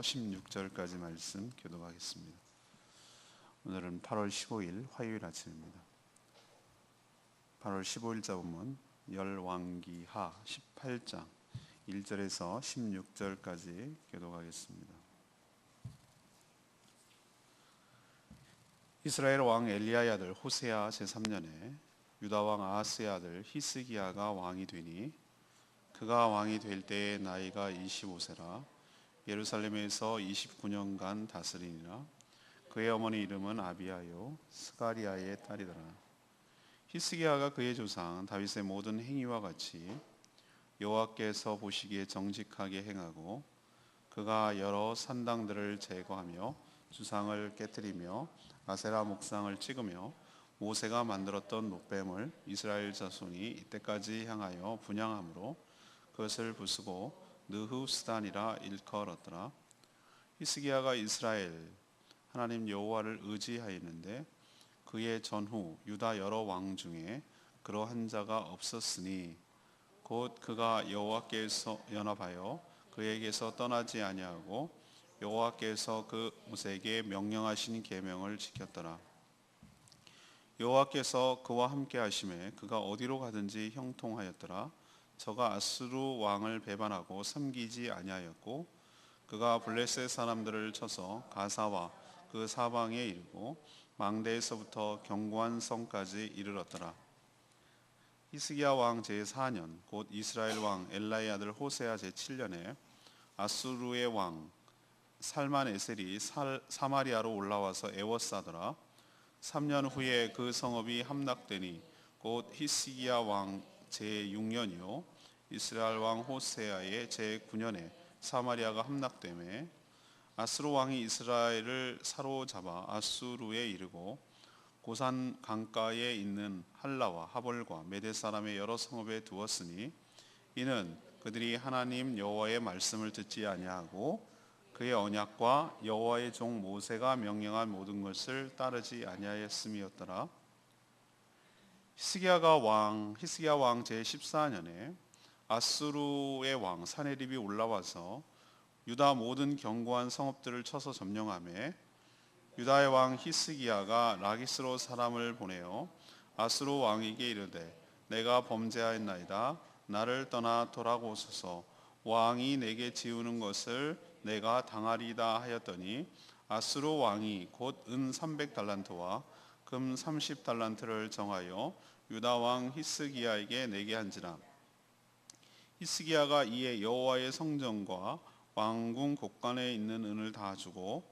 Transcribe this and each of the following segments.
16절까지 말씀 교독하겠습니다. 오늘은 8월 15일 화요일 아침입니다. 8월 15일자 본문 열왕기하 18장 1절에서 16절까지 교독하겠습니다. 이스라엘 왕 엘리야의 아들 호세아 제3년에 유다 왕 아하스의 아들 히스기야가 왕이 되니 그가 왕이 될 때의 나이가 25세라 예루살렘에서 29년간 다스리니라. 그의 어머니 이름은 아비야요 스가리아의 딸이더라. 히스기야가 그의 조상 다윗의 모든 행위와 같이 여호와께서 보시기에 정직하게 행하고 그가 여러 산당들을 제거하며 주상을 깨뜨리며 아세라 목상을 찍으며 모세가 만들었던 놋뱀을 이스라엘 자손이 이때까지 향하여 분향함으로 그것을 부수고 느후스단이라 일컬었더라. 히스기야가 이스라엘 하나님 여호와를 의지하였는데 그의 전후 유다 여러 왕 중에 그러한 자가 없었으니 곧 그가 여호와께서 연합하여 그에게서 떠나지 아니하고 여호와께서 그 모세에게 명령하신 계명을 지켰더라. 여호와께서 그와 함께 하심에 그가 어디로 가든지 형통하였더라. 저가 아수르 왕을 배반하고 섬기지 아니하였고 그가 블레셋 사람들을 쳐서 가사와 그 사방에 이르고 망대에서부터 견고한 성까지 이르렀더라. 히스기야 왕 제4년 곧 이스라엘 왕 엘라의 아들 호세아 제7년에 아수르의 왕 살만에셀이 사마리아로 올라와서 애워싸더라. 3년 후에 그 성읍이 함락되니 곧 히스기야 왕 제6년이요 이스라엘 왕 호세아의 제9년에 사마리아가 함락되매 아수르 왕이 이스라엘을 사로잡아 아수르에 이르고 고산 강가에 있는 할라와 하볼과 메대 사람의 여러 성읍에 두었으니 이는 그들이 하나님 여호와의 말씀을 듣지 아니하고 그의 언약과 여호와의 종 모세가 명령한 모든 것을 따르지 아니하였음이었더라. 히스기야 왕 제14년에 아수르의 왕 사네립이 올라와서 유다 모든 견고한 성읍들을 쳐서 점령하매 유다의 왕 히스기야가 라기스로 사람을 보내어 아수르 왕에게 이르되 내가 범죄하였나이다. 나를 떠나 돌아오소서. 왕이 내게 지우는 것을 내가 당하리다 하였더니 아수르 왕이 곧 은 300달란트와 금 30달란트를 정하여 유다 왕 히스기야에게 내게 한지라. 히스기야가 이에 여호와의 성전과 왕궁 곳간에 있는 은을 다 주고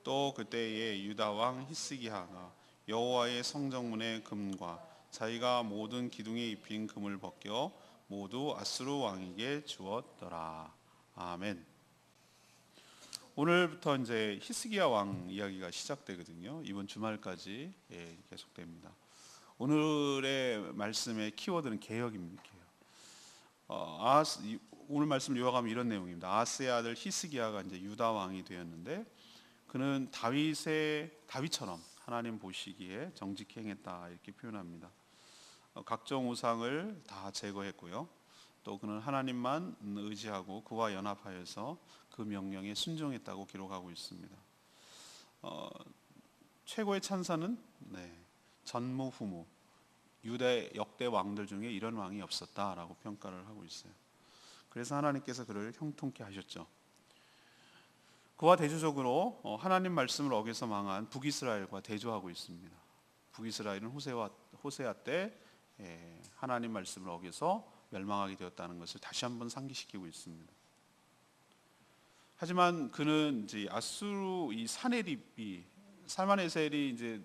또 그때에 유다 왕 히스기야가 여호와의 성전문의 금과 자기가 모든 기둥에 입힌 금을 벗겨 모두 아수르 왕에게 주었더라. 아멘. 오늘부터 이제 히스기야 왕 이야기가 시작되거든요. 이번 주말까지 계속됩니다. 오늘의 말씀의 키워드는 개혁입니다. 오늘 말씀 요약하면 이런 내용입니다. 아하스의 아들 히스기야가 이제 유다 왕이 되었는데 그는 다윗처럼 하나님 보시기에 정직히 행했다 이렇게 표현합니다. 각종 우상을 다 제거했고요. 또 그는 하나님만 의지하고 그와 연합하여서 그 명령에 순종했다고 기록하고 있습니다. 최고의 찬사는 전무후무 유대 역대 왕들 중에 이런 왕이 없었다라고 평가를 하고 있어요. 그래서 하나님께서 그를 형통케 하셨죠. 그와 대조적으로 하나님 말씀을 어겨서 망한 북이스라엘과 대조하고 있습니다. 북이스라엘은 호세아 때 하나님 말씀을 어겨서 멸망하게 되었다는 것을 다시 한번 상기시키고 있습니다. 하지만 그는 이제 아수르 이 사네립이 살만에셀이 이제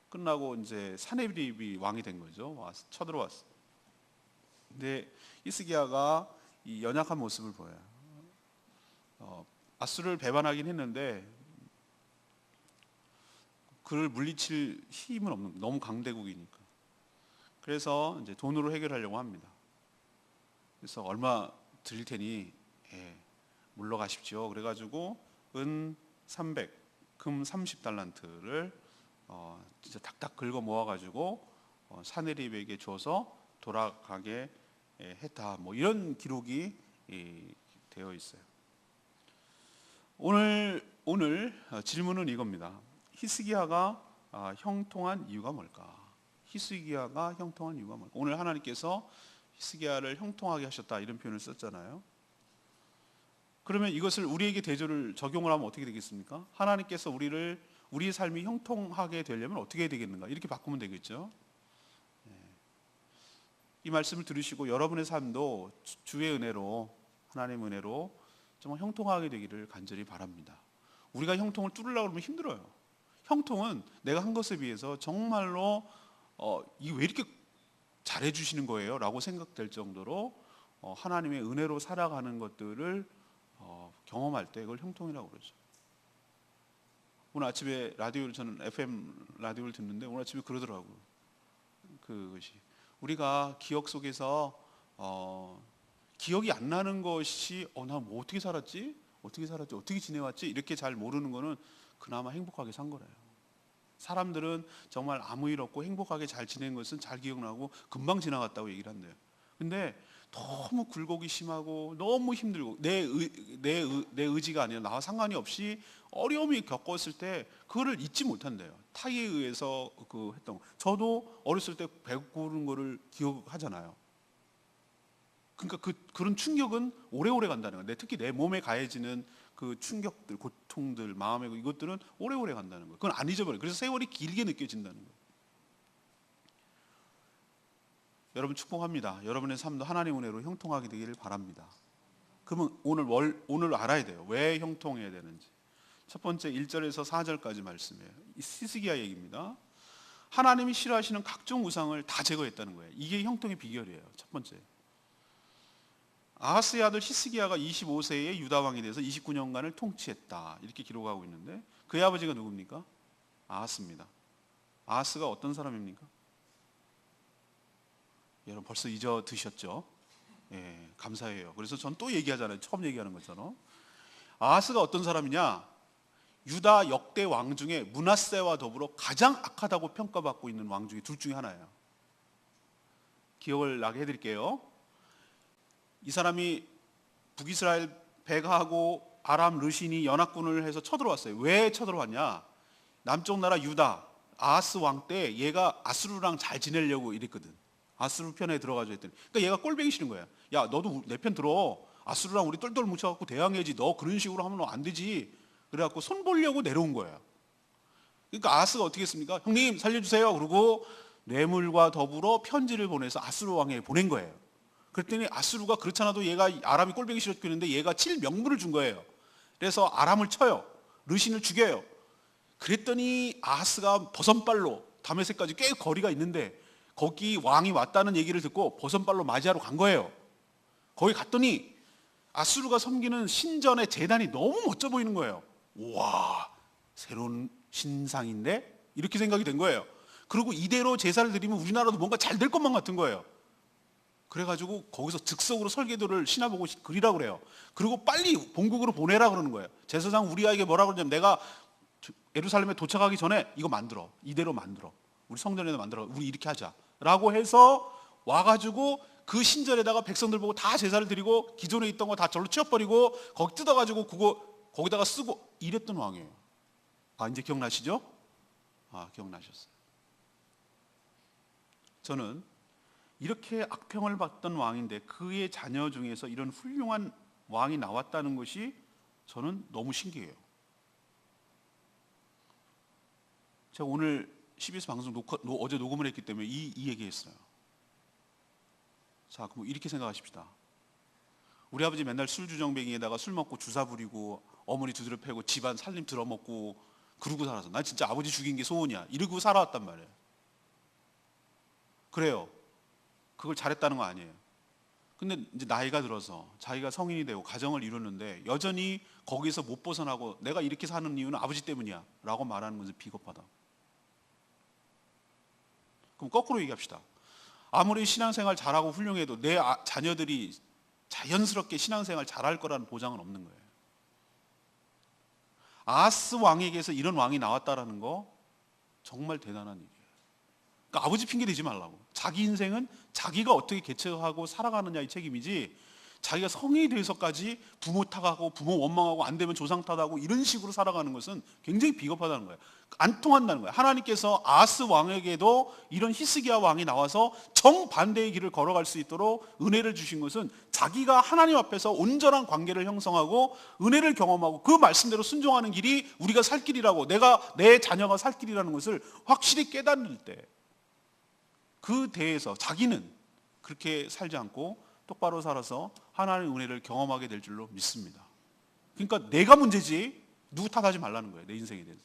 끝나고 이제 사네립이 왕이 된 거죠. 쳐들어왔어. 근데 히스기야가 이 연약한 모습을 보여요. 아수르를 배반하긴 했는데 그를 물리칠 힘은 없는, 너무 강대국이니까. 그래서 이제 돈으로 해결하려고 합니다. 그래서 얼마 드릴 테니 물러가십시오. 그래가지고 은 300, 금 30달란트를 진짜 탁탁 긁어 모아가지고 사네립에게 줘서 돌아가게 했다. 뭐 이런 기록이 되어 있어요. 오늘 질문은 이겁니다. 히스기야가 형통한 이유가 뭘까? 히스기야가 형통한 이유가 뭘까? 오늘 하나님께서 히스기야를 형통하게 하셨다 이런 표현을 썼잖아요. 그러면 이것을 우리에게 대조를 적용을 하면 어떻게 되겠습니까? 하나님께서 우리의 삶이 형통하게 되려면 어떻게 해야 되겠는가? 이렇게 바꾸면 되겠죠. 이 말씀을 들으시고 여러분의 삶도 주의 은혜로, 하나님의 은혜로 정말 형통하게 되기를 간절히 바랍니다. 우리가 형통을 뚫으려고 그러면 힘들어요. 형통은 내가 한 것에 비해서 정말로 이게 왜 이렇게 잘해 주시는 거예요? 라고 생각될 정도로 하나님의 은혜로 살아가는 것들을 경험할 때 그걸 형통이라고 그러죠. 오늘 아침에 저는 FM 라디오를 듣는데 오늘 아침에 그러더라고요. 그것이 우리가 기억 속에서 기억이 안 나는 것이 나 뭐 어떻게 살았지? 어떻게 지내왔지? 이렇게 잘 모르는 거는 그나마 행복하게 산 거래요. 사람들은 정말 아무 일 없고 행복하게 잘 지낸 것은 잘 기억나고 금방 지나갔다고 얘기를 한대요. 근데 너무 굴곡이 심하고 너무 힘들고 내 의지가 아니라 나와 상관이 없이 어려움이 겪었을 때 그거를 잊지 못한대요. 타의에 의해서 했던 거. 저도 어렸을 때 배고픈 거를 기억하잖아요. 그러니까 그런 충격은 오래오래 간다는 거예요. 특히 내 몸에 가해지는 그 충격들, 고통들, 마음의 이것들은 오래오래 간다는 거예요. 그건 안 잊어버려요. 그래서 세월이 길게 느껴진다는 거예요. 여러분 축복합니다. 여러분의 삶도 하나님 은혜로 형통하게 되기를 바랍니다. 그러면 오늘 알아야 돼요. 왜 형통해야 되는지. 첫 번째 1절에서 4절까지 말씀이에요. 히스기야 얘기입니다. 하나님이 싫어하시는 각종 우상을 다 제거했다는 거예요. 이게 형통의 비결이에요. 첫 번째. 아하스의 아들 히스기야가 25세에 유다 왕이 돼서 29년간을 통치했다. 이렇게 기록하고 있는데 그의 아버지가 누굽니까? 아하스입니다. 아하스가 어떤 사람입니까? 여러분 벌써 잊어드셨죠? 예, 감사해요. 그래서 전 또 얘기하잖아요. 처음 얘기하는 것처럼. 아하스가 어떤 사람이냐? 유다 역대 왕 중에 므낫세와 더불어 가장 악하다고 평가받고 있는 왕 중에 둘 중에 하나예요. 기억을 나게 해드릴게요. 이 사람이 북이스라엘 백하고 아람 르신이 연합군을 해서 쳐들어왔어요. 왜 쳐들어왔냐? 남쪽 나라 유다 아하스 왕 때 얘가 아수르랑 잘 지내려고 이랬거든. 아수르 편에 들어가자 했더니 그러니까 얘가 꼴보기 싫은 거야. 야 너도 내 편 들어. 아수르랑 우리 똘똘 뭉쳐갖고 대항해야지. 너 그런 식으로 하면 안 되지. 그래갖고 손 보려고 내려온 거예요. 그러니까 아하스가 어떻게 했습니까? 형님 살려주세요. 그러고 뇌물과 더불어 편지를 보내서 아수르 왕에게 보낸 거예요. 그랬더니 아수르가 그렇잖아도 얘가 아람이 꼴보기 싫었겠는데 얘가 칠 명분을 준 거예요. 그래서 아람을 쳐요. 르신을 죽여요. 그랬더니 아하스가 버선발로 다메섹까지 꽤 거리가 있는데 거기 왕이 왔다는 얘기를 듣고 버선발로 맞이하러 간 거예요. 거기 갔더니 아수르가 섬기는 신전의 제단이 너무 멋져 보이는 거예요. 우와, 새로운 신상인데? 이렇게 생각이 된 거예요. 그리고 이대로 제사를 드리면 우리나라도 뭔가 잘 될 것만 같은 거예요. 그래가지고 거기서 즉석으로 설계도를 신화보고 그리라고 그래요. 그리고 빨리 본국으로 보내라 그러는 거예요. 제사장 우리아에게 뭐라 그러냐면 내가 예루살렘에 도착하기 전에 이거 만들어. 이대로 만들어. 우리 성전에도 만들어. 우리 이렇게 하자. 라고 해서 와가지고 그 신전에다가 백성들 보고 다 제사를 드리고 기존에 있던 거 다 절로 치워버리고 거기 뜯어가지고 거기다가 쓰고 이랬던 왕이에요. 이제 기억나시죠? 기억나셨어요. 저는 이렇게 악평을 받던 왕인데 그의 자녀 중에서 이런 훌륭한 왕이 나왔다는 것이 저는 너무 신기해요. 제가 오늘 CBS 방송 어제 녹음을 했기 때문에 이 얘기했어요. 자, 그럼 이렇게 생각하십시다. 우리 아버지 맨날 술주정뱅이에다가 술 먹고 주사 부리고 어머니 두드려 패고 집안 살림 들어먹고 그러고 살아서 난 진짜 아버지 죽인 게 소원이야. 이러고 살아왔단 말이에요. 그래요. 그걸 잘했다는 거 아니에요. 근데 이제 나이가 들어서 자기가 성인이 되고 가정을 이루는데 여전히 거기서 못 벗어나고 내가 이렇게 사는 이유는 아버지 때문이야 라고 말하는 것은 비겁하다. 그럼 거꾸로 얘기합시다. 아무리 신앙생활 잘하고 훌륭해도 내 자녀들이 자연스럽게 신앙생활 잘할 거라는 보장은 없는 거예요. 아하스 왕에게서 이런 왕이 나왔다라는 거 정말 대단한 일이에요. 그러니까 아버지 핑계 대지 말라고. 자기 인생은 자기가 어떻게 개척하고 살아가느냐의 책임이지 자기가 성인이 돼서까지 부모 탓하고 부모 원망하고 안 되면 조상 탓하고 이런 식으로 살아가는 것은 굉장히 비겁하다는 거예요. 안 통한다는 거예요. 하나님께서 아하스 왕에게도 이런 히스기야 왕이 나와서 정반대의 길을 걸어갈 수 있도록 은혜를 주신 것은 자기가 하나님 앞에서 온전한 관계를 형성하고 은혜를 경험하고 그 말씀대로 순종하는 길이 우리가 살 길이라고, 내 자녀가 살 길이라는 것을 확실히 깨달을 때 그 대해서 자기는 그렇게 살지 않고 똑바로 살아서 하나님의 은혜를 경험하게 될 줄로 믿습니다. 그러니까 내가 문제지 누구 탓하지 말라는 거예요. 내 인생에 대해서.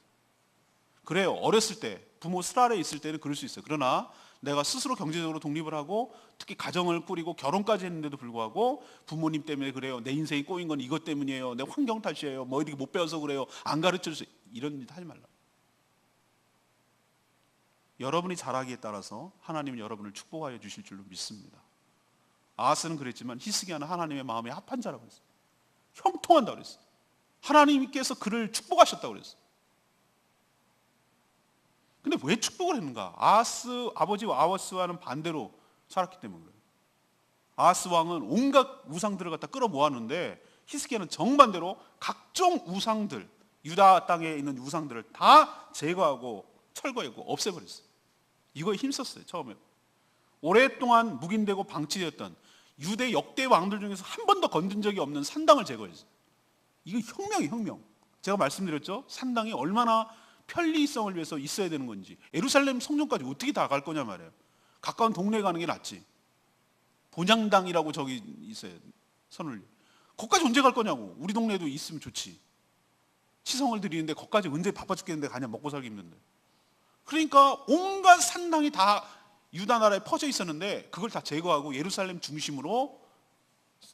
그래요. 어렸을 때 부모 슬 아래 있을 때는 그럴 수 있어요. 그러나 내가 스스로 경제적으로 독립을 하고 특히 가정을 꾸리고 결혼까지 했는데도 불구하고 부모님 때문에 그래요. 내 인생이 꼬인 건 이것 때문이에요. 내 환경 탓이에요. 뭐 이렇게 못 배워서 그래요. 안 가르쳐줘서 이런 일 하지 말라. 여러분이 자라기에 따라서 하나님은 여러분을 축복하여 주실 줄로 믿습니다. 아하스는 그랬지만 히스기야는 하나님의 마음에 합한 자라고 했어요. 형통한다고 그랬어요. 하나님께서 그를 축복하셨다고 그랬어요. 근데 왜 축복을 했는가? 아하스 아버지 아하스와는 반대로 살았기 때문에 그래요. 아하스 왕은 온갖 우상들을 갖다 끌어모았는데 히스기야는 정반대로 각종 우상들, 유다 땅에 있는 우상들을 다 제거하고 철거하고 없애버렸어요. 이거에 힘썼어요. 처음에 오랫동안 묵인되고 방치되었던 유대 역대 왕들 중에서 한 번도 건든 적이 없는 산당을 제거했어요. 이거 혁명이에요, 혁명. 제가 말씀드렸죠. 산당이 얼마나 편리성을 위해서 있어야 되는 건지. 예루살렘 성전까지 어떻게 다 갈 거냐 말이에요. 가까운 동네에 가는 게 낫지. 본향당이라고 저기 있어요. 선을. 거기까지 언제 갈 거냐고. 우리 동네에도 있으면 좋지. 치성을 드리는데 거기까지 언제 바빠 죽겠는데 가냐, 먹고 살기 힘든데. 그러니까 온갖 산당이 다 유다 나라에 퍼져 있었는데 그걸 다 제거하고 예루살렘 중심으로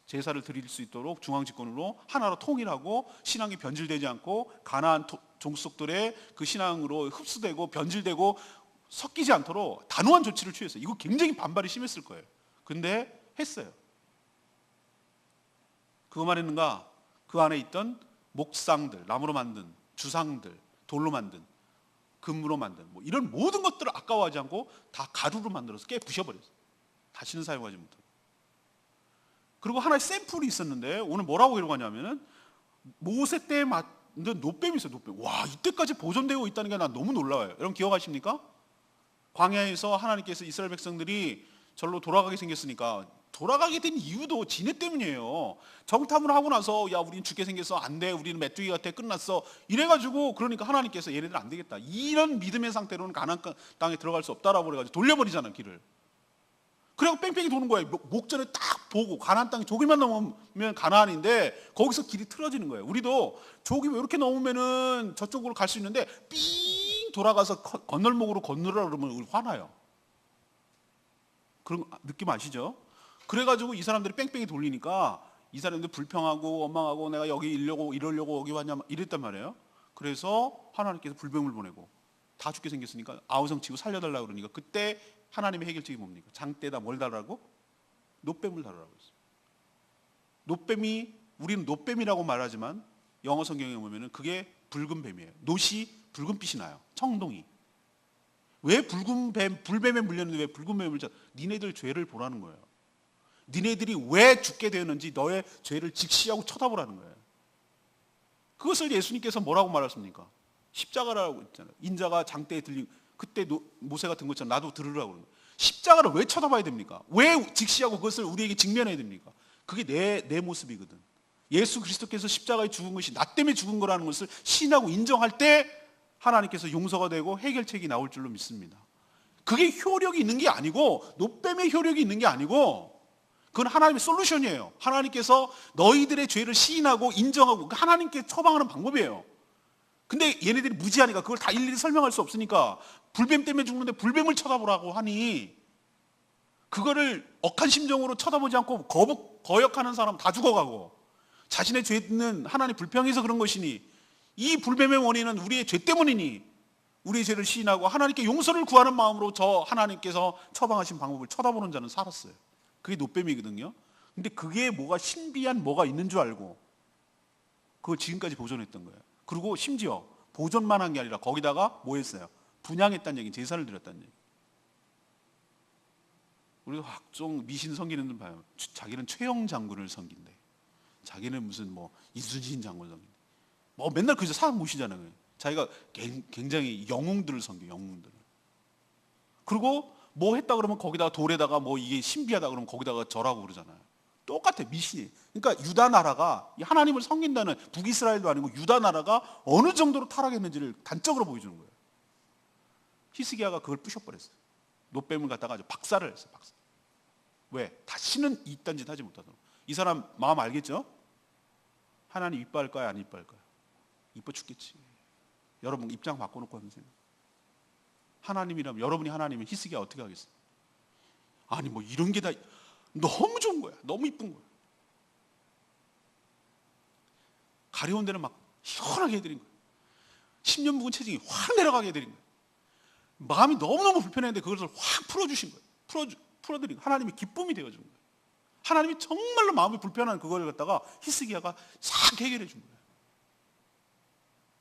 제사를 드릴 수 있도록 중앙 집권으로 하나로 통일하고 신앙이 변질되지 않고 가나안 종속들의 그 신앙으로 흡수되고 변질되고 섞이지 않도록 단호한 조치를 취했어요. 이거 굉장히 반발이 심했을 거예요. 근데 했어요. 그것만 했는가? 그 안에 있던 목상들, 나무로 만든 주상들, 돌로 만든 금으로 만든 뭐 이런 모든 것들을 아까워하지 않고 다 가루로 만들어서 깨 부셔버렸어요. 다시는 사용하지 못하고. 그리고 하나의 샘플이 있었는데 오늘 뭐라고 이러고 하냐면은 모세 때 만든 놋뱀이 있어요. 놋뱀. 와, 이때까지 보존되고 있다는 게 난 너무 놀라워요. 여러분 기억하십니까? 광야에서 하나님께서 이스라엘 백성들이 절로 돌아가게 생겼으니까 돌아가게 된 이유도 지네 때문이에요. 정탐을 하고 나서 야, 우리는 죽게 생겼어. 안 돼. 우리는 메뚜기 같아. 끝났어. 이래가지고 그러니까 하나님께서 얘네들 안 되겠다. 이런 믿음의 상태로는 가나안 땅에 들어갈 수 없다라고 그래가지고 돌려버리잖아요, 길을. 그래서 뺑뺑이 도는 거예요. 목전에 딱 보고 가나안 땅에 조기만 넘으면 가나안인데 거기서 길이 틀어지는 거예요. 우리도 조기 이렇게 넘으면은 저쪽으로 갈 수 있는데 삥 돌아가서 건널목으로 건너라 그러면 우리 화나요. 그런 느낌 아시죠? 그래가지고 이 사람들이 뺑뺑이 돌리니까 이 사람들 불평하고 원망하고 내가 여기 이러려고 여기 왔냐 이랬단 말이에요. 그래서 하나님께서 불뱀을 보내고 다 죽게 생겼으니까 아우성 치고 살려달라고 그러니까 그때 하나님의 해결책이 뭡니까? 장대에다 뭘 달라고? 놋뱀을 달라고 했어요. 놋뱀이, 우리는 놋뱀이라고 말하지만 영어 성경에 보면은 그게 붉은 뱀이에요. 놋이 붉은빛이 나요. 청동이. 왜 불뱀에 물렸는데 왜 붉은 뱀을 잡? 니네들 죄를 보라는 거예요. 니네들이 왜 죽게 되었는지 너의 죄를 직시하고 쳐다보라는 거예요. 그것을 예수님께서 뭐라고 말하십니까? 십자가라고 했잖아요. 인자가 장대에 들린 그때 모세가 든 것처럼 나도 들으라고 그러는 거예요. 십자가를 왜 쳐다봐야 됩니까? 왜 직시하고 그것을 우리에게 직면해야 됩니까? 그게 내 모습이거든. 예수 그리스도께서 십자가에 죽은 것이 나 때문에 죽은 거라는 것을 신하고 인정할 때 하나님께서 용서가 되고 해결책이 나올 줄로 믿습니다. 그게 효력이 있는 게 아니고 놋뱀의 효력이 있는 게 아니고 그건 하나님의 솔루션이에요. 하나님께서 너희들의 죄를 시인하고 인정하고 하나님께 처방하는 방법이에요. 근데 얘네들이 무지하니까 그걸 다 일일이 설명할 수 없으니까 불뱀 때문에 죽는데 불뱀을 쳐다보라고 하니 그거를 억한 심정으로 쳐다보지 않고 거역하는 사람 다 죽어가고 자신의 죄는 하나님 불평해서 그런 것이니 이 불뱀의 원인은 우리의 죄 때문이니 우리의 죄를 시인하고 하나님께 용서를 구하는 마음으로 저 하나님께서 처방하신 방법을 쳐다보는 자는 살았어요. 그게 놋뱀이거든요. 근데 그게 뭐가 신비한 뭐가 있는 줄 알고 그걸 지금까지 보존했던 거예요. 그리고 심지어 보존만 한 게 아니라 거기다가 뭐 했어요? 분양했다는 얘기, 제사를 드렸다는 얘기. 우리도 각종 미신 섬기는 분 봐요. 자기는 최영 장군을 섬긴대. 자기는 무슨 뭐 이순신 장군 섬긴대. 뭐 맨날 그저 사람 모시잖아요. 자기가 굉장히 영웅들을 섬겨, 영웅들을. 그리고 뭐 했다 그러면 거기다가 돌에다가 뭐 이게 신비하다 그러면 거기다가 절하고 그러잖아요. 똑같아, 미신이. 그러니까 유다 나라가 하나님을 섬긴다는, 북이스라엘도 아니고 유다 나라가 어느 정도로 타락했는지를 단적으로 보여주는 거예요. 히스기야가 그걸 부셔버렸어요. 노뱀을 갖다가 아주 박살을 했어요. 박살. 왜? 다시는 이딴 짓 하지 못하도록. 이 사람 마음 알겠죠? 하나님 이뻐할까요? 안 이뻐할까요? 이뻐 죽겠지. 여러분 입장 바꿔놓고 하면 생각. 하나님이라면, 여러분이 하나님이면 히스기야 어떻게 하겠어요? 아니 뭐 이런 게 다 너무 좋은 거야. 너무 이쁜 거야. 가려운 데는 막 시원하게 해드린 거야. 10년 묵은 체증이 확 내려가게 해드린 거야. 마음이 너무너무 불편했는데 그것을 확 풀어주신 거예요. 풀어드린 거예요. 하나님이 기쁨이 되어준 거예요. 하나님이 정말로 마음이 불편한 그걸 갖다가 히스기야가 싹 해결해 준 거예요.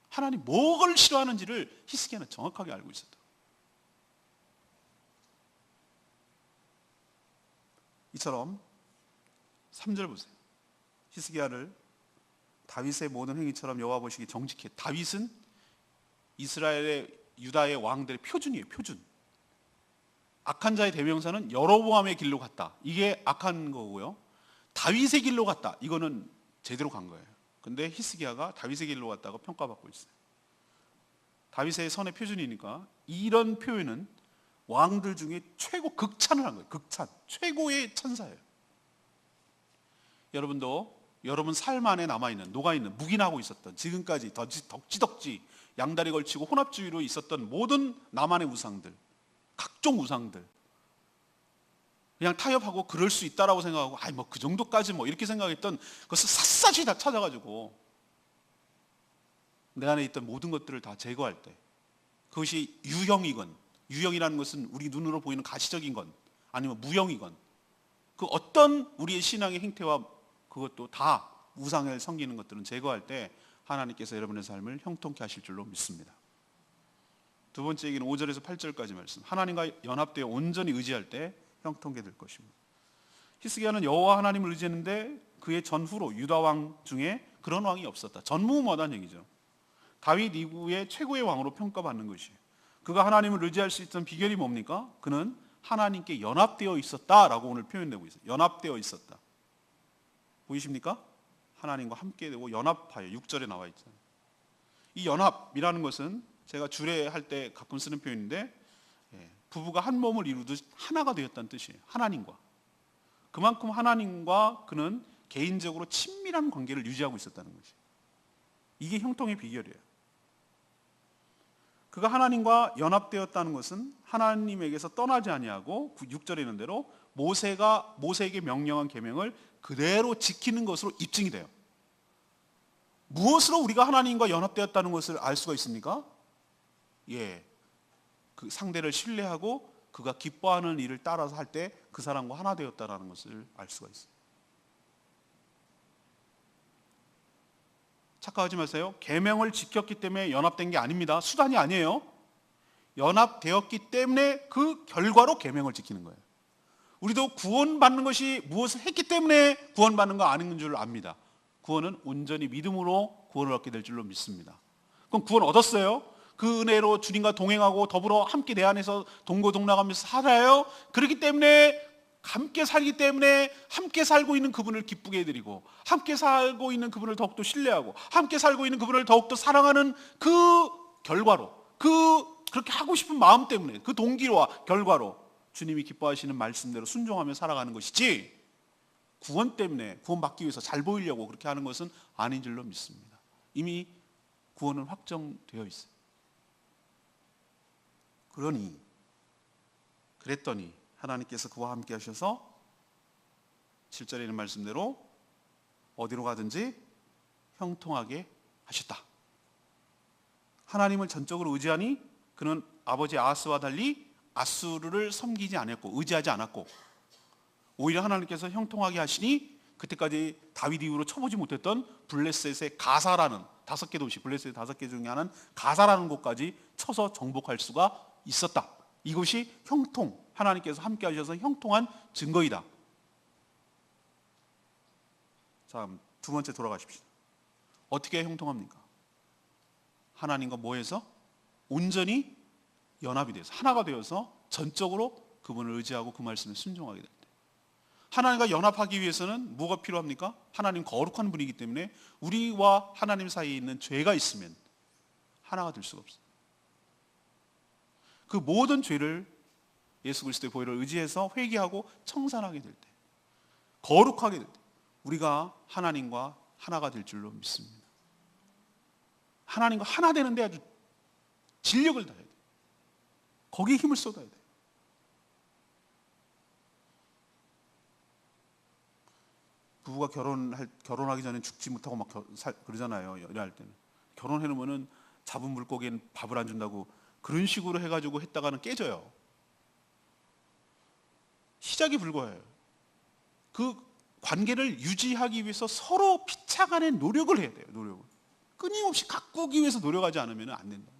하나님 뭐를 싫어하는지를 히스기야는 정확하게 알고 있었다. 이처럼 3절 보세요. 히스기야를 다윗의 모든 행위처럼 여호와 보시기 정직해. 다윗은 이스라엘의 유다의 왕들의 표준이에요. 표준. 악한 자의 대명사는 여로보암의 길로 갔다. 이게 악한 거고요. 다윗의 길로 갔다. 이거는 제대로 간 거예요. 근데 히스기야가 다윗의 길로 갔다고 평가받고 있어요. 다윗의 선의 표준이니까 이런 표현은 왕들 중에 최고 극찬을 한 거예요. 극찬. 최고의 천사예요. 여러분도 여러분 삶 안에 남아있는, 녹아있는, 묵인하고 있었던, 지금까지 덕지덕지 양다리 걸치고 혼합주의로 있었던 모든 나만의 우상들, 각종 우상들, 그냥 타협하고 그럴 수 있다라고 생각하고 아이 뭐 그 정도까지 뭐 이렇게 생각했던 그것을 샅샅이 다 찾아가지고 내 안에 있던 모든 것들을 다 제거할 때, 그것이 유형이건, 유형이라는 것은 우리 눈으로 보이는 가시적인 건 아니면 무형이건, 그 어떤 우리의 신앙의 행태와 그것도 다 우상을 섬기는 것들은 제거할 때 하나님께서 여러분의 삶을 형통케 하실 줄로 믿습니다. 두 번째 얘기는 5절에서 8절까지 말씀. 하나님과 연합되어 온전히 의지할 때 형통케 될 것입니다. 히스기야는 여호와 하나님을 의지했는데 그의 전후로 유다 왕 중에 그런 왕이 없었다. 전무후무하다는 얘기죠. 다윗 이후의 최고의 왕으로 평가받는 것이에요. 그가 하나님을 의지할 수 있던 비결이 뭡니까? 그는 하나님께 연합되어 있었다라고 오늘 표현되고 있어요. 연합되어 있었다. 보이십니까? 하나님과 함께 되고 연합하여 6절에 나와 있잖아요. 이 연합이라는 것은 제가 주례할 때 가끔 쓰는 표현인데 부부가 한 몸을 이루듯 하나가 되었다는 뜻이에요. 하나님과. 그만큼 하나님과 그는 개인적으로 친밀한 관계를 유지하고 있었다는 것이에요. 이게 형통의 비결이에요. 그가 하나님과 연합되었다는 것은 하나님에게서 떠나지 아니하고 6절에 있는 대로 모세가 모세에게 명령한 계명을 그대로 지키는 것으로 입증이 돼요. 무엇으로 우리가 하나님과 연합되었다는 것을 알 수가 있습니까? 그 상대를 신뢰하고 그가 기뻐하는 일을 따라서 할 때 그 사람과 하나 되었다는 것을 알 수가 있어요. 착각하지 마세요. 계명을 지켰기 때문에 연합된 게 아닙니다. 수단이 아니에요. 연합되었기 때문에 그 결과로 계명을 지키는 거예요. 우리도 구원받는 것이 무엇을 했기 때문에 구원받는 거 아닌 줄 압니다. 구원은 온전히 믿음으로 구원을 얻게 될 줄로 믿습니다. 그럼 구원 얻었어요? 그 은혜로 주님과 동행하고 더불어 함께 내 안에서 동고동락하면서 살아요. 그렇기 때문에 함께 살기 때문에 함께 살고 있는 그분을 기쁘게 해드리고 함께 살고 있는 그분을 더욱더 신뢰하고 함께 살고 있는 그분을 더욱더 사랑하는 그 결과로, 그렇게 하고 싶은 마음 때문에, 그 동기와 결과로 주님이 기뻐하시는 말씀대로 순종하며 살아가는 것이지, 구원 때문에 구원받기 위해서 잘 보이려고 그렇게 하는 것은 아닌 줄로 믿습니다. 이미 구원은 확정되어 있어요. 그랬더니 하나님께서 그와 함께 하셔서 7절에 있는 말씀대로 어디로 가든지 형통하게 하셨다. 하나님을 전적으로 의지하니 그는 아버지 아하스와 달리 아수르를 섬기지 않았고 의지하지 않았고, 오히려 하나님께서 형통하게 하시니 그때까지 다윗 이후로 쳐보지 못했던 블레셋의 가사라는 5개 도시, 블레셋의 5개 중에 하나는 가사라는 곳까지 쳐서 정복할 수가 있었다. 이것이 형통하게 하나님께서 함께 하셔서 형통한 증거이다. 자, 두 번째 돌아가십시다. 어떻게 형통합니까? 하나님과 뭐해서? 온전히 연합이 돼서 하나가 되어서 전적으로 그분을 의지하고 그 말씀에 순종하게 됩니다. 하나님과 연합하기 위해서는 뭐가 필요합니까? 하나님 거룩한 분이기 때문에 우리와 하나님 사이에 있는 죄가 있으면 하나가 될 수가 없어요. 그 모든 죄를 예수 그리스도의 보혈을 의지해서 회개하고 청산하게 될 때, 거룩하게 될 때 우리가 하나님과 하나가 될 줄로 믿습니다. 하나님과 하나 되는데 아주 진력을 다해야 돼요. 거기에 힘을 쏟아야 돼요. 부부가 결혼하기 전에 죽지 못하고 막 그러잖아요. 연애할 때는. 결혼해놓으면 잡은 물고기엔 밥을 안 준다고 그런 식으로 해가지고 했다가는 깨져요. 시작이 불과해요. 그 관계를 유지하기 위해서 서로 피차간의 노력을 해야 돼요. 노력을. 끊임없이 가꾸기 위해서 노력하지 않으면 안 된다.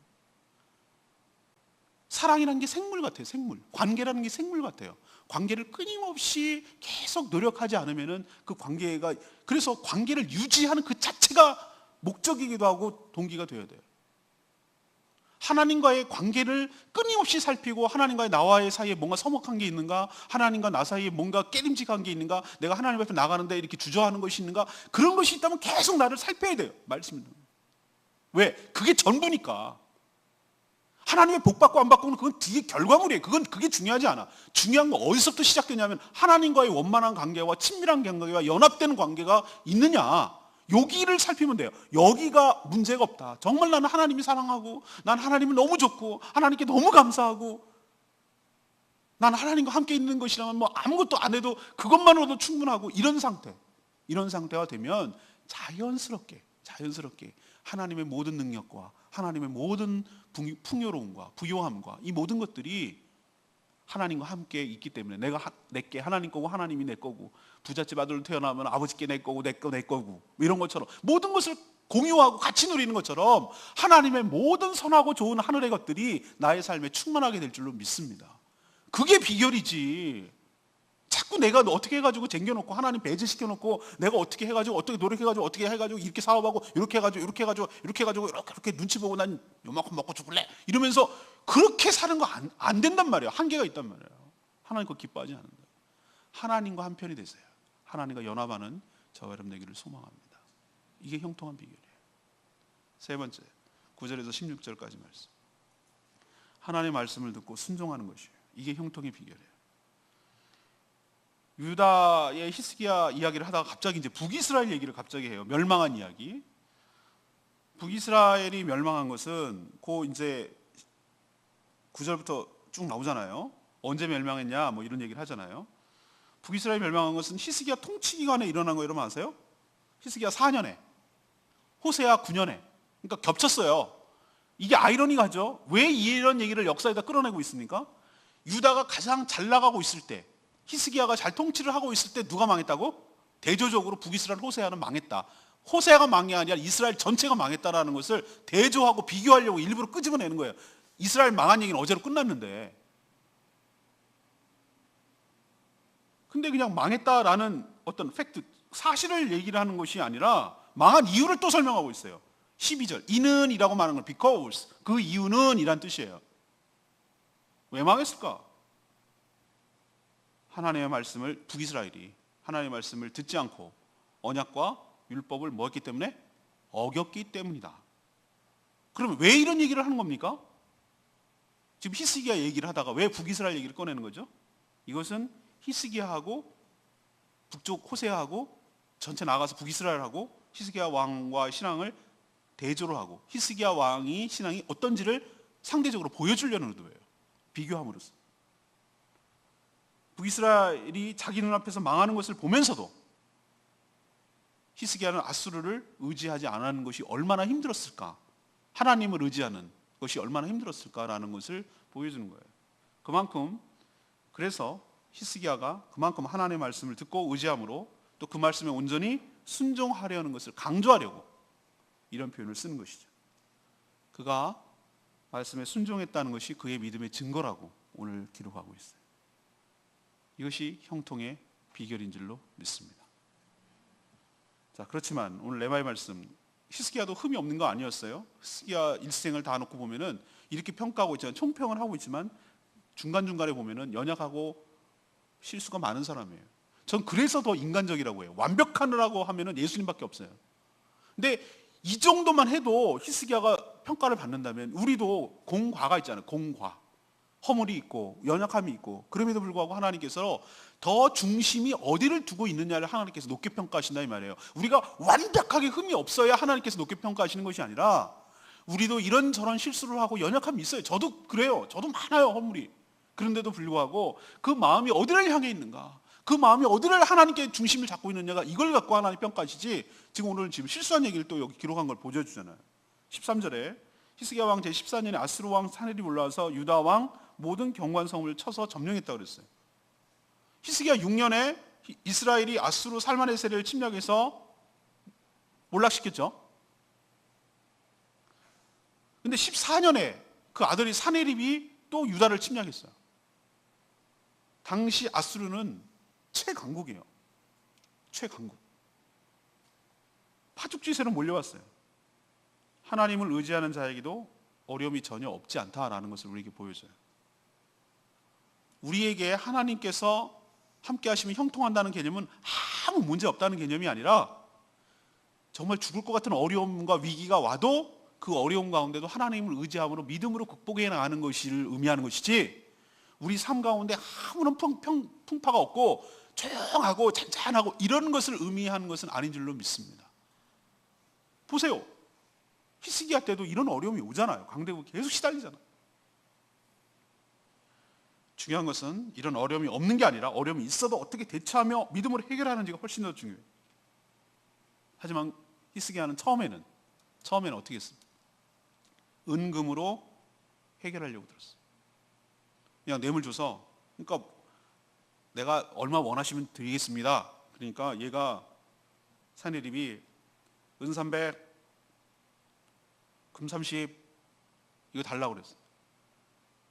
사랑이라는 게 생물 같아요. 생물. 관계라는 게 생물 같아요. 관계를 끊임없이 계속 노력하지 않으면 그 관계가, 그래서 관계를 유지하는 그 자체가 목적이기도 하고 동기가 되어야 돼요. 하나님과의 관계를 끊임없이 살피고 하나님과의 나와의 사이에 뭔가 서먹한 게 있는가, 하나님과 나 사이에 뭔가 깨림직한 게 있는가, 내가 하나님 앞에 나가는데 이렇게 주저하는 것이 있는가, 그런 것이 있다면 계속 나를 살펴야 돼요. 말씀을. 왜? 그게 전부니까. 하나님의 복 받고 안 받고는 그건 뒤에 결과물이에요. 그게 중요하지 않아. 중요한 건 어디서부터 시작되냐면 하나님과의 원만한 관계와 친밀한 관계와 연합되는 관계가 있느냐, 여기를 살피면 돼요. 여기가 문제가 없다. 정말 나는 하나님이 사랑하고, 난 하나님이 너무 좋고, 하나님께 너무 감사하고, 난 하나님과 함께 있는 것이라면 뭐 아무것도 안 해도 그것만으로도 충분하고, 이런 상태가 되면 자연스럽게 하나님의 모든 능력과 하나님의 모든 풍요로움과 부요함과 이 모든 것들이 하나님과 함께 있기 때문에, 내가 내게 하나님 거고 하나님이 내 거고, 부잣집 아들로 태어나면 아버지께 내 거고 내 거고 이런 것처럼 모든 것을 공유하고 같이 누리는 것처럼 하나님의 모든 선하고 좋은 하늘의 것들이 나의 삶에 충만하게 될 줄로 믿습니다. 그게 비결이지. 자꾸 내가 어떻게 해가지고 쟁겨놓고 하나님 배제시켜놓고 내가 어떻게 해가지고 어떻게 노력해가지고 어떻게 해가지고 이렇게 사업하고 이렇게 해가지고 이렇게 눈치 보고 난 요만큼 먹고 죽을래 이러면서 그렇게 사는 거 안 된단 말이에요. 한계가 있단 말이에요. 하나님 그거 기뻐하지 않는다. 하나님과 한편이 되세요. 하나님과 연합하는 저와 여러분 되기를 소망합니다. 이게 형통한 비결이에요. 세 번째, 9절에서 16절까지 말씀. 하나님의 말씀을 듣고 순종하는 것이에요. 이게 형통의 비결이에요. 유다의 히스기야 이야기를 하다가 갑자기 이제 북이스라엘 얘기를 갑자기 해요. 멸망한 이야기. 북이스라엘이 멸망한 것은 그 이제 9절부터 쭉 나오잖아요. 언제 멸망했냐 뭐 이런 얘기를 하잖아요. 북이스라엘이 멸망한 것은 히스기야 통치 기간에 일어난 거 여러분 아세요? 히스기야 4년에, 호세아 9년에. 그러니까 겹쳤어요. 이게 아이러니하죠. 왜 이런 얘기를 역사에다 끌어내고 있습니까? 유다가 가장 잘 나가고 있을 때, 히스기야가 잘 통치를 하고 있을 때 누가 망했다고? 대조적으로 북이스라엘 호세아는 망했다. 호세아가 망한 게 아니라 이스라엘 전체가 망했다라는 것을 대조하고 비교하려고 일부러 끄집어내는 거예요. 이스라엘 망한 얘기는 어제로 끝났는데. 근데 그냥 망했다라는 어떤 팩트, 사실을 얘기를 하는 것이 아니라 망한 이유를 또 설명하고 있어요. 12절, 이는 이라고 말하는 건 because, 그 이유는 이란 뜻이에요. 왜 망했을까? 하나님의 말씀을, 북이스라엘이 하나님의 말씀을 듣지 않고 언약과 율법을 뭐 했기 때문에? 어겼기 때문이다. 그러면 왜 이런 얘기를 하는 겁니까? 지금 히스기야 얘기를 하다가 왜 북이스라엘 얘기를 꺼내는 거죠? 이것은 히스기야하고 북쪽 호세아하고 전체 나가서 북이스라엘하고 히스기야 왕과 신앙을 대조를 하고 히스기야 왕이 신앙이 어떤지를 상대적으로 보여주려는 의도예요. 비교함으로써. 북이스라엘이 자기 눈앞에서 망하는 것을 보면서도 히스기야는 아수르를 의지하지 않는 것이 얼마나 힘들었을까, 하나님을 의지하는 것이 얼마나 힘들었을까라는 것을 보여주는 거예요. 그래서 히스기야가 그만큼 하나님의 말씀을 듣고 의지함으로 또 그 말씀에 온전히 순종하려는 것을 강조하려고 이런 표현을 쓰는 것이죠. 그가 말씀에 순종했다는 것이 그의 믿음의 증거라고 오늘 기록하고 있어요. 이것이 형통의 비결인 줄로 믿습니다. 자, 그렇지만 오늘 레마의 말씀, 히스기야도 흠이 없는 거 아니었어요? 히스기야 일생을 다 놓고 보면은 이렇게 평가하고 있지만, 총평을 하고 있지만 중간중간에 보면은 연약하고 실수가 많은 사람이에요. 전 그래서 더 인간적이라고 해요. 완벽하느라고 하면은 예수님밖에 없어요. 근데 이 정도만 해도 히스기야가 평가를 받는다면 우리도 공과가 있잖아요. 공과. 허물이 있고 연약함이 있고, 그럼에도 불구하고 하나님께서 더 중심이 어디를 두고 있느냐를 하나님께서 높게 평가하신다 이 말이에요. 우리가 완벽하게 흠이 없어야 하나님께서 높게 평가하시는 것이 아니라, 우리도 이런저런 실수를 하고 연약함이 있어요. 저도 그래요. 저도 많아요, 허물이. 그런데도 불구하고 그 마음이 어디를 향해 있는가, 그 마음이 어디를 하나님께 중심을 잡고 있느냐가, 이걸 갖고 하나님 평가하시지, 지금 오늘 지금 실수한 얘기를 또 여기 기록한 걸 보여주잖아요. 13절에 히스기야 왕 제14년에 아스루 왕 사네립이 올라와서 유다 왕 모든 경관성을 쳐서 점령했다고 그랬어요. 히스기야 6년에 이스라엘이 아수르 살마네세를 침략해서 몰락시켰죠. 근데 14년에 그 아들이 사네립이 또 유다를 침략했어요. 당시 아수르는 최강국이에요. 최강국. 파죽지세로 몰려왔어요. 하나님을 의지하는 자에게도 어려움이 전혀 없지 않다라는 것을 우리에게 보여줘요. 우리에게 하나님께서 함께 하시면 형통한다는 개념은 아무 문제 없다는 개념이 아니라, 정말 죽을 것 같은 어려움과 위기가 와도 그 어려움 가운데도 하나님을 의지함으로 믿음으로 극복해 나가는 것을 의미하는 것이지, 우리 삶 가운데 아무런 풍파가 없고 조용하고 잔잔하고 이런 것을 의미하는 것은 아닌 줄로 믿습니다. 보세요. 히스기야 때도 이런 어려움이 오잖아요. 강대국 계속 시달리잖아요. 중요한 것은 이런 어려움이 없는 게 아니라, 어려움이 있어도 어떻게 대처하며 믿음으로 해결하는지가 훨씬 더 중요해요. 하지만 히스기야는 처음에는 어떻게 했습니까? 은금으로 해결하려고 들었어요. 그냥 뇌물 줘서, 그러니까 내가 얼마 원하시면 드리겠습니다. 그러니까 얘가, 사네립이 은 300, 금 30 이거 달라고 그랬어요.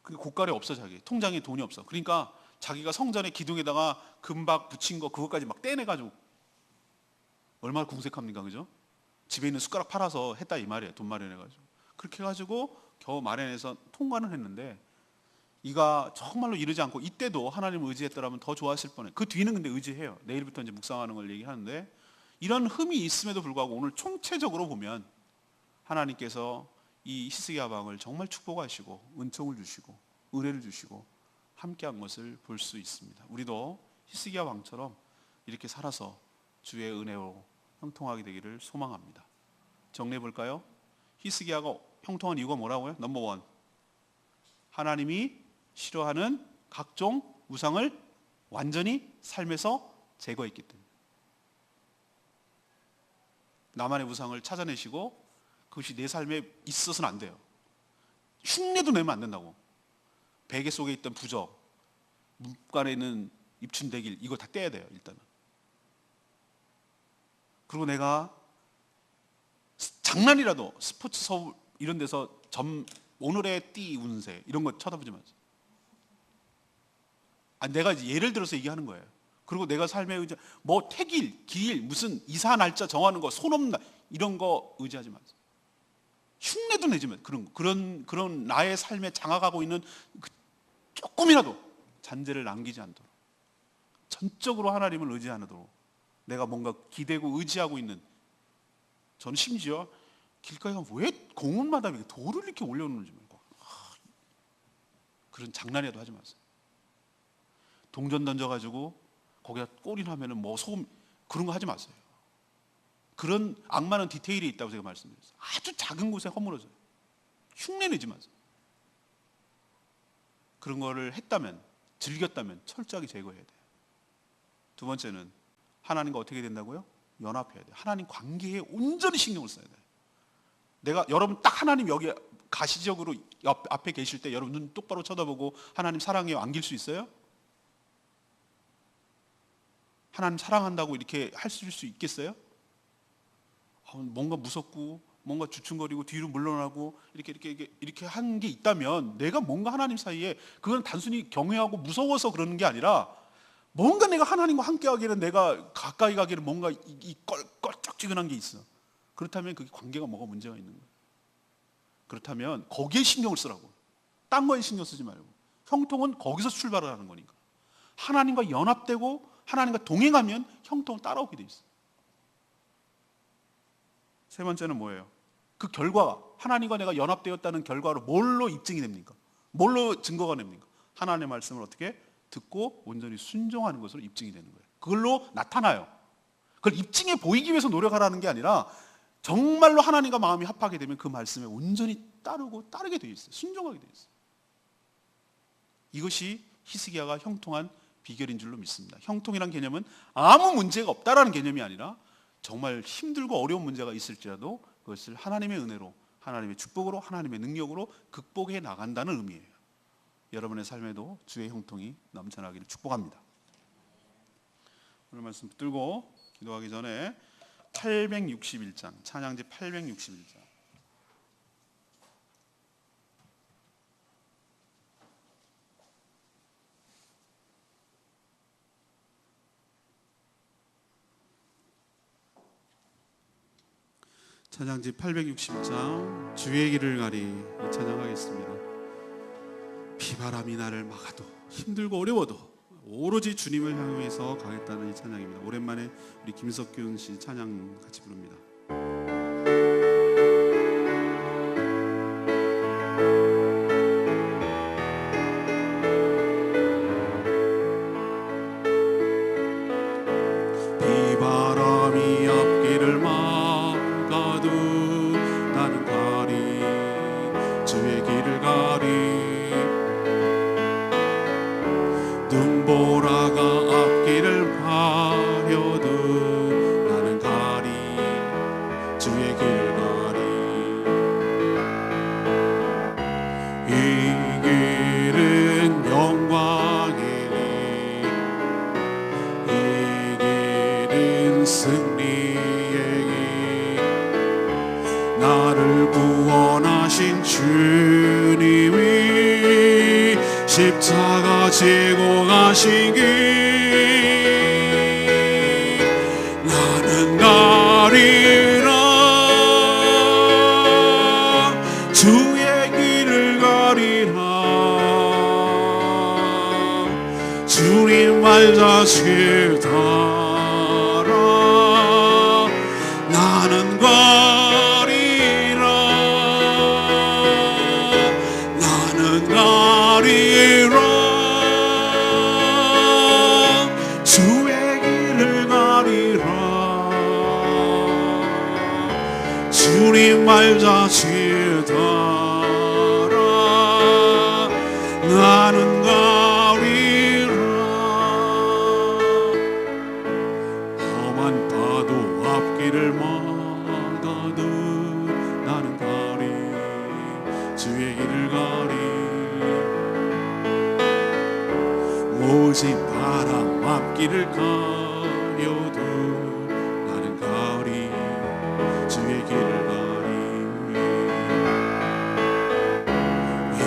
그게 고가래 없어, 자기 통장에 돈이 없어. 그러니까 자기가 성전의 기둥에다가 금박 붙인 거 그것까지 막 떼내가지고, 얼마나 궁색합니까, 그죠? 집에 있는 숟가락 팔아서 했다 이 말이에요. 돈 마련해가지고. 그렇게 해가지고 겨우 마련해서 통과는 했는데, 이가 정말로 이르지 않고 이때도 하나님을 의지했더라면 더 좋았을 뻔해. 그 뒤는 근데 의지해요. 내일부터 이제 묵상하는 걸 얘기하는데, 이런 흠이 있음에도 불구하고 오늘 총체적으로 보면 하나님께서 이 히스기야 왕을 정말 축복하시고 은총을 주시고 은혜를 주시고 함께한 것을 볼 수 있습니다. 우리도 히스기야 왕처럼 이렇게 살아서 주의 은혜로 형통하게 되기를 소망합니다. 정리해 볼까요? 히스기야가 형통한 이유가 뭐라고요? 넘버 원, 하나님이 싫어하는 각종 우상을 완전히 삶에서 제거했기 때문에. 나만의 우상을 찾아내시고 그것이 내 삶에 있어서는 안 돼요. 흉내도 내면 안 된다고. 베개 속에 있던 부적, 문간에 있는 입춘대길, 이거 다 떼야 돼요, 일단은. 그리고 내가 장난이라도 스포츠 서울 이런 데서 오늘의 띠 운세 이런 거 쳐다보지 마세요. 내가 이제 예를 들어서 얘기하는 거예요. 그리고 내가 삶에 뭐 태길, 기일, 무슨 이사 날짜 정하는 거, 손 없는 날 이런 거 의지하지 마세요. 흉내도 내지 마세요. 그런 나의 삶에 장악하고 있는 조금이라도 잔재를 남기지 않도록, 전적으로 하나님을 의지하도록, 내가 뭔가 기대고 의지하고 있는. 저는 심지어 길가에 가면 왜 공원마다 돌을 이렇게 올려놓는지 모르고, 그런 장난이라도 하지 마세요. 동전 던져가지고 거기다 꼬리를 하면은 뭐 소금 그런 거 하지 마세요. 그런 악마는 디테일이 있다고 제가 말씀드렸어요. 아주 작은 곳에 허물어져요. 흉내내지 마세요. 그런 거를 했다면, 즐겼다면 철저하게 제거해야 돼요. 두 번째는 하나님과 어떻게 된다고요? 연합해야 돼요. 하나님 관계에 온전히 신경을 써야 돼요. 여러분 딱 하나님 여기 가시적으로 앞에 계실 때 여러분 눈 똑바로 쳐다보고 하나님 사랑해요 안길 수 있어요? 하나님 사랑한다고 이렇게 할 수 있겠어요? 뭔가 무섭고 뭔가 주춤거리고 뒤로 물러나고 이렇게 한 게 있다면, 내가 뭔가 하나님 사이에, 그건 단순히 경외하고 무서워서 그러는 게 아니라 뭔가 내가 하나님과 함께 하기에는, 내가 가까이 가기에는 뭔가 이 껄쩍지근한 게 있어. 그렇다면 그게 관계가 뭐가 문제가 있는 거야. 그렇다면 거기에 신경을 쓰라고. 딴 거에 신경 쓰지 말고. 형통은 거기서 출발을 하는 거니까. 하나님과 연합되고 하나님과 동행하면 형통은 따라오게 돼 있어. 세 번째는 뭐예요? 그 결과가, 하나님과 내가 연합되었다는 결과로 뭘로 입증이 됩니까? 뭘로 증거가 됩니까? 하나님의 말씀을 어떻게 듣고 온전히 순종하는 것으로 입증이 되는 거예요. 그걸로 나타나요. 그걸 입증해 보이기 위해서 노력하라는 게 아니라 정말로 하나님과 마음이 합하게 되면 그 말씀에 온전히 따르게 되어 있어요. 순종하게 되어 있어요. 이것이 히스기야가 형통한 비결인 줄로 믿습니다. 형통이란 개념은 아무 문제가 없다라는 개념이 아니라 정말 힘들고 어려운 문제가 있을지라도 그것을 하나님의 은혜로, 하나님의 축복으로, 하나님의 능력으로 극복해 나간다는 의미예요. 여러분의 삶에도 주의 형통이 넘쳐나기를 축복합니다. 오늘 말씀 붙들고 기도하기 전에 861장, 찬양지 861장. 찬양지 861장, 주의 길을 가리, 이 찬양하겠습니다. 비바람이 나를 막아도, 힘들고 어려워도 오로지 주님을 향해서 가겠다는 이 찬양입니다. 오랜만에 우리 김석균 씨 찬양 같이 부릅니다. 비바람이 앞길을 막아도 나는 가리, 주의 길을 가리. 눈보라가 앞길을 가려도 나는 가리, 주의 길을 가리. 이 길은 영광이니, 이 길은 승리의 길. 나를 구원하신 주님이 십자가 지고 가신 길. 나는 가리라, 주의 길을 가리라. 주님 말 자식 따라 나는 가리라, 나는 가리라. 주의 길을 가리라. 주님 말 자식 따라 나는 가리라. 험한 파도 앞길을 막아도 나는 가리, 주의 길을 가리. 모진 바람 앞길을 가려도 나는 가리, 주의 길을 가리. 이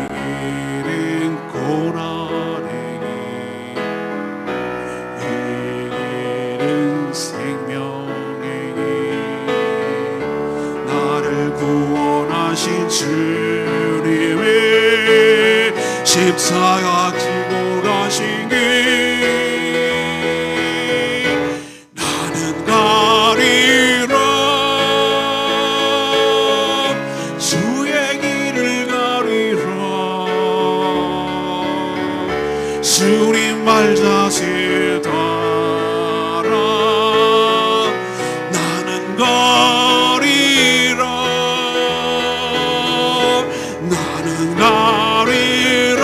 길은 고난의 길, 이 길은 생명의 길. 나를 구원하신 주님의 십자가 지고 가신 길. 나는 가리라, 주의 길을 가리라. 주님 말 자식 따라 나는 가리라, 나는 가리라.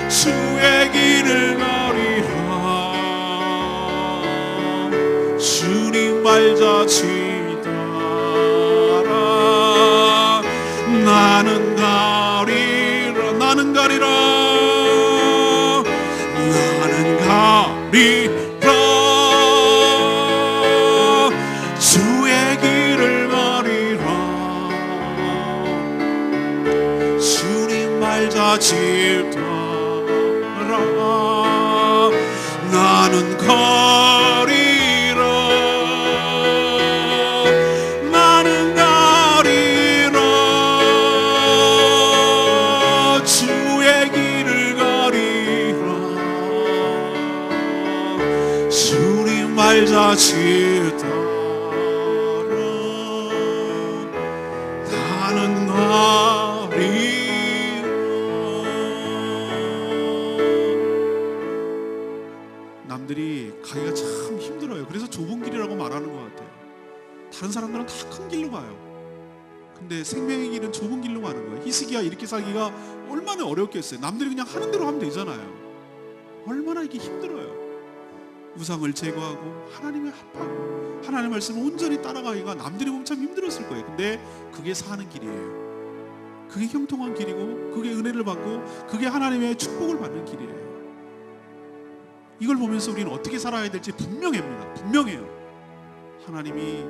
주의 길을 가리라. 주님 말 자식 따라 나는 가리라, 나는 가리라, 나는 가리라. 주의 길을 가리라. 주님 말 자식 따라 가리라 나는 가리라 주의 길을 가리라 주님 말자지 따라 나는 가리라. 남들이 가기가 참 힘들어요. 그래서 좁은 길이라고 말하는 것 같아요. 다른 사람들은 다 큰 길로 가요. 근데 생명의 길은 좁은 길로 가는 거예요. 히스기야 이렇게 살기가 얼마나 어렵겠어요. 남들이 그냥 하는 대로 하면 되잖아요. 얼마나 이게 힘들어요. 우상을 제거하고 하나님에 합하고 하나님의 말씀을 온전히 따라가기가 남들이 보면 참 힘들었을 거예요. 근데 그게 사는 길이에요. 그게 형통한 길이고 그게 은혜를 받고 그게 하나님의 축복을 받는 길이에요. 이걸 보면서 우리는 어떻게 살아야 될지 분명합니다. 분명해요. 하나님이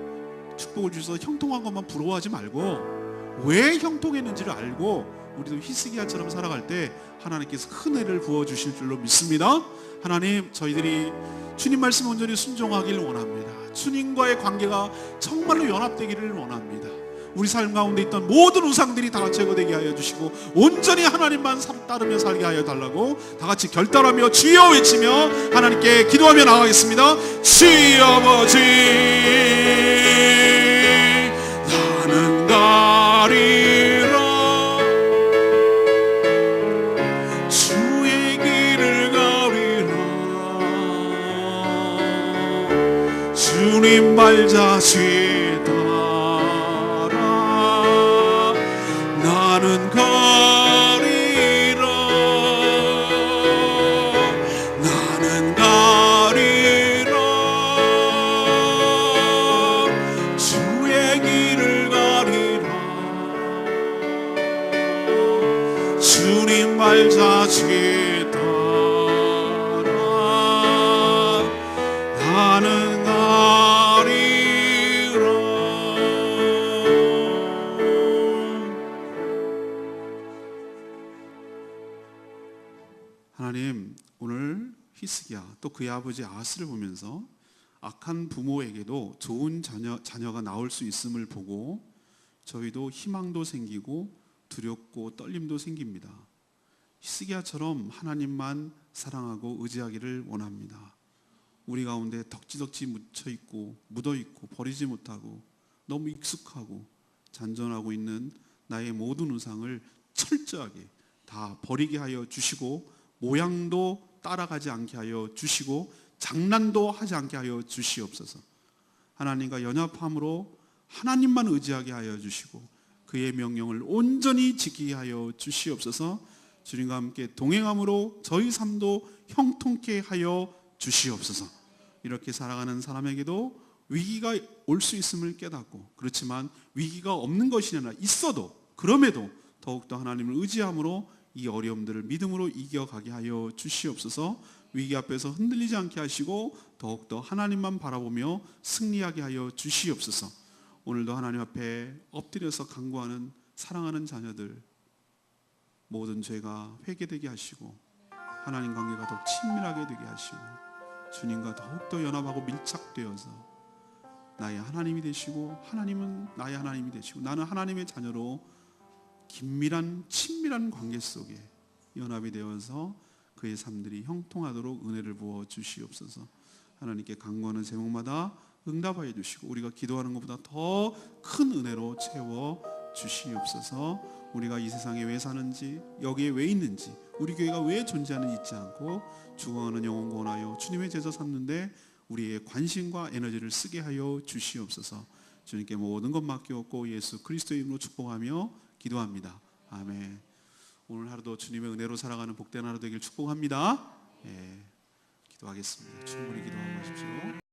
축복을 주셔서 형통한 것만 부러워하지 말고 왜 형통했는지를 알고 우리도 히스기야처럼 살아갈 때 하나님께서 큰 은혜를 부어주실 줄로 믿습니다. 하나님, 저희들이 주님 말씀에 온전히 순종하기를 원합니다. 주님과의 관계가 정말로 연합되기를 원합니다. 우리 삶 가운데 있던 모든 우상들이 다 제거되게 하여 주시고 온전히 하나님만 따르며 살게 하여 달라고 다 같이 결단하며 주여 외치며 하나님께 기도하며 나가겠습니다. 주여 아버지 나는 가리라 주의 길을 가리라 주님 말자지 나는 가리라 나는 가리라 주의 길을 가리라 주님 말자지 따라 나는 가리라. 하나님, 오늘 히스기야 또 그의 아버지 아하스를 보면서 악한 부모에게도 좋은 자녀가 나올 수 있음을 보고 저희도 희망도 생기고 두렵고 떨림도 생깁니다. 히스기야처럼 하나님만 사랑하고 의지하기를 원합니다. 우리 가운데 덕지덕지 묻혀있고 묻어있고 버리지 못하고 너무 익숙하고 잔존하고 있는 나의 모든 우상을 철저하게 다 버리게 하여 주시고 모양도 따라가지 않게 하여 주시고 장난도 하지 않게 하여 주시옵소서. 하나님과 연합함으로 하나님만 의지하게 하여 주시고 그의 명령을 온전히 지키게 하여 주시옵소서. 주님과 함께 동행함으로 저희 삶도 형통케 하여 주시옵소서. 이렇게 살아가는 사람에게도 위기가 올 수 있음을 깨닫고 그렇지만 위기가 없는 것이 아니라 있어도 그럼에도 더욱더 하나님을 의지함으로 이 어려움들을 믿음으로 이겨가게 하여 주시옵소서. 위기 앞에서 흔들리지 않게 하시고 더욱더 하나님만 바라보며 승리하게 하여 주시옵소서. 오늘도 하나님 앞에 엎드려서 간구하는 사랑하는 자녀들 모든 죄가 회개되게 하시고 하나님 관계가 더욱 친밀하게 되게 하시고 주님과 더욱더 연합하고 밀착되어서 나의 하나님이 되시고 하나님은 나의 하나님이 되시고 나는 하나님의 자녀로 긴밀한 친밀한 관계 속에 연합이 되어서 그의 삶들이 형통하도록 은혜를 부어 주시옵소서. 하나님께 간구하는 제목마다 응답하여 주시고 우리가 기도하는 것보다 더 큰 은혜로 채워 주시옵소서. 우리가 이 세상에 왜 사는지 여기에 왜 있는지 우리 교회가 왜 존재하는지 잊지 않고 죽어가는 영혼 구원하여 주님의 제자 삼는데 우리의 관심과 에너지를 쓰게 하여 주시옵소서. 주님께 모든 것 맡기옵고 예수 그리스도의 이름으로 축복하며 기도합니다. 아멘. 오늘 하루도 주님의 은혜로 살아가는 복된 하루 되길 축복합니다. 기도하겠습니다. 충분히 기도하고 가십시오.